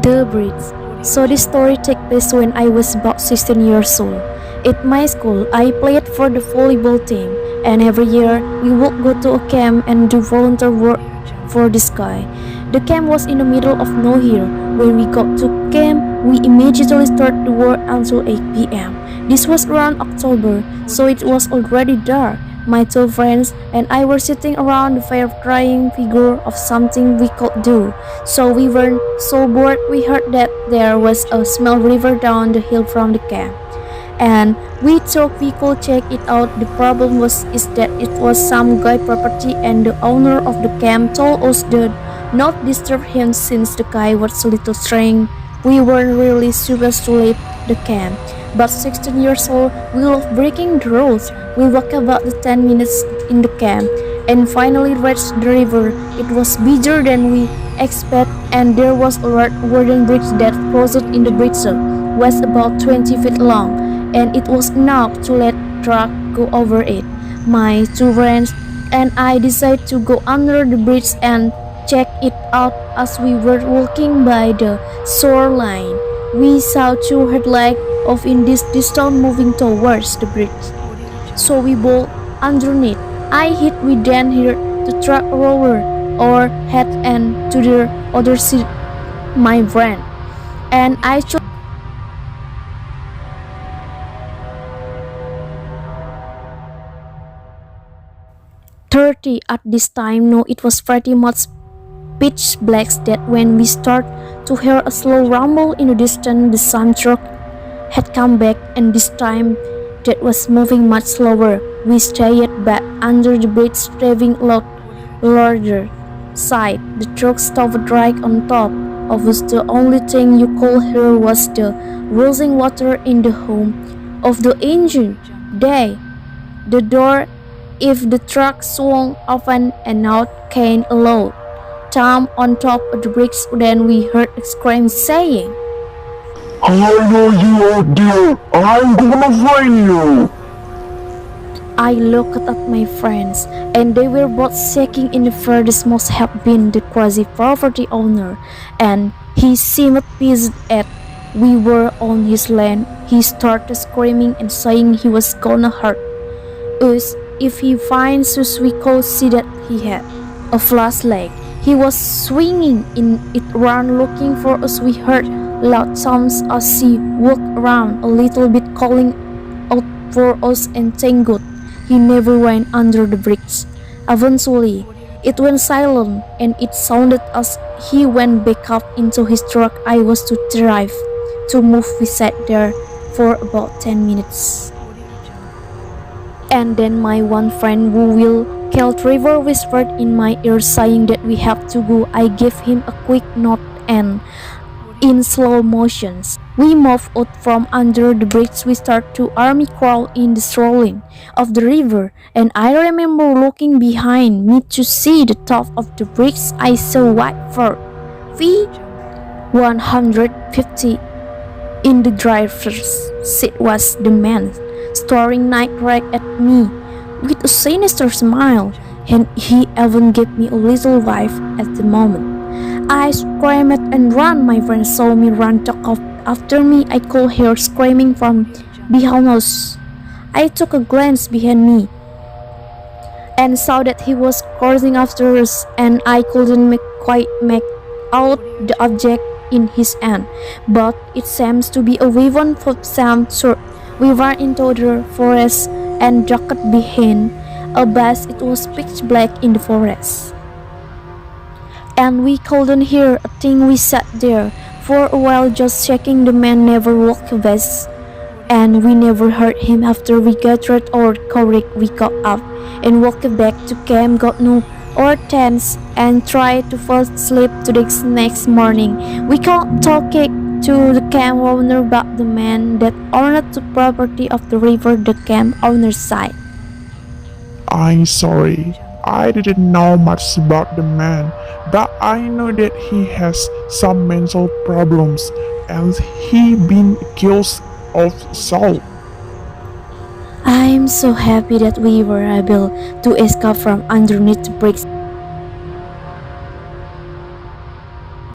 The Bridge. So this story takes place when I was about 16 years old. At my school, I played for the volleyball team, and every year we would go to a camp and do volunteer work for this guy. The camp was in the middle of nowhere. When we got to camp, we immediately started the work until 8 p.m. This was around October, so it was already dark. My two friends and I were sitting around the fire trying to figure of something we could do. So we were so bored we heard that there was a small river down the hill from the camp. And we thought we could check it out. The problem is that it was some guy property and the owner of the camp told us to not disturb him since the guy was a little strange. We weren't really supposed to leave the camp, but 16 years old, we love breaking the rules. We walked about 10 minutes in the camp and finally reached the river. It was bigger than we expected, and there was a large wooden bridge that crossed in the bridge was about 20 feet long, and it was enough to let truck go over it. My two friends and I decided to go under the bridge and check it out. As we were walking by the shoreline, we saw two headlights of in this distance moving towards the bridge. So we bolt underneath. I hit we then heard the truck roar or head and to the other side my friend. And I chose 30 at this time. No, it was pretty much pitch black that when we start to hear a slow rumble in the distance, the sun truck had come back, and this time that was moving much slower. We stayed back under the bridge, driving larger side. The truck stopped right on top of us. The only thing you could hear was the rushing water in the hum of the engine. The door if the truck swung open and out came a load thump on top of the bricks. Then we heard a scream saying, "I know you out there! I'm gonna find you!" I looked at my friends, and they were both shaking in the fear. This must have been the crazy property owner, and he seemed pissed at we were on his land. He started screaming and saying he was gonna hurt us if he finds us. We could see that he had a flashlight. He was swinging in it around looking for us. We heard loud sounds as he walked around a little bit, calling out for us, and thank God he never went under the bridge. Eventually, it went silent, and it sounded as he went back up into his truck. I was too tired to move. We sat there for about 10 minutes. And then my one friend who will kill Trevor whispered in my ear saying that we have to go. I gave him a quick nod, and in slow motions, we moved out from under the bridge. We started to army crawl in the swirling of the river, and I remember looking behind me to see the top of the bridge. I saw white fur V150 in the driver's seat was the man staring night right at me with a sinister smile, and he even gave me a little wave at the moment. I screamed and ran. My friend saw me run, took off after me. I could hear screaming from behind us. I took a glance behind me and saw that he was coursing after us, and I couldn't quite make out the object in his hand, but it seems to be a weapon of some sort. We ran into the forest and ducked behind a bush. It was pitch black in the forest, and we couldn't hear a thing. We sat there for a while just checking. The man never walked past, and we never heard him. After we gathered our courage, we got up and walked back to camp, got no our tents, and tried to fall asleep. To the next morning, we got talking to the camp owner about the man that owned the property of the river. The camp owner sighed. "I'm sorry, I didn't know much about the man, but I know that he has some mental problems and he been accused of assault." I'm so happy that we were able to escape from underneath the bricks.